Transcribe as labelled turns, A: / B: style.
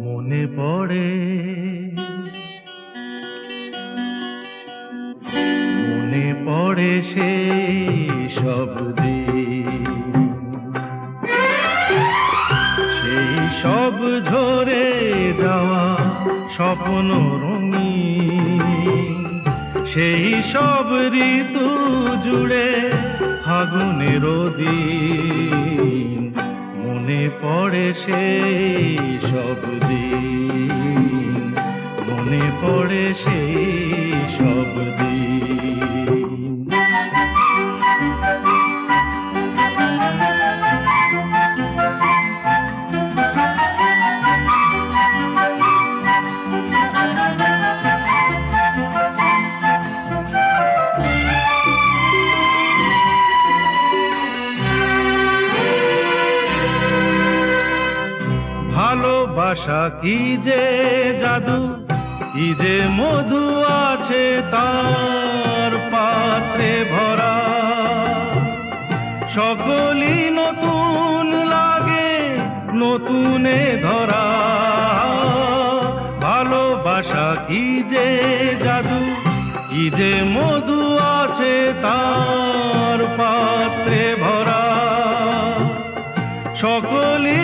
A: মনে পড়ে, মনে পড়ে সেই সব দিন, সেই সব ঝরে যাওয়া স্বপ্ন রঙিন, সেই সব ঋতু জুড়ে ফাগুনের দিন। মনে পড়ে সেই সব দিন, মনে পড়ে সেই সব দিন। ভালোবাসা কি যে জাদু, কি যে মধু আছে তার পাত্রে ভরা। সকলই নতুন লাগে নতুনে ধরা। ভালোবাসা কি যে জাদু, কি যে মধু আছে তার পাত্রে ভরা। সকলই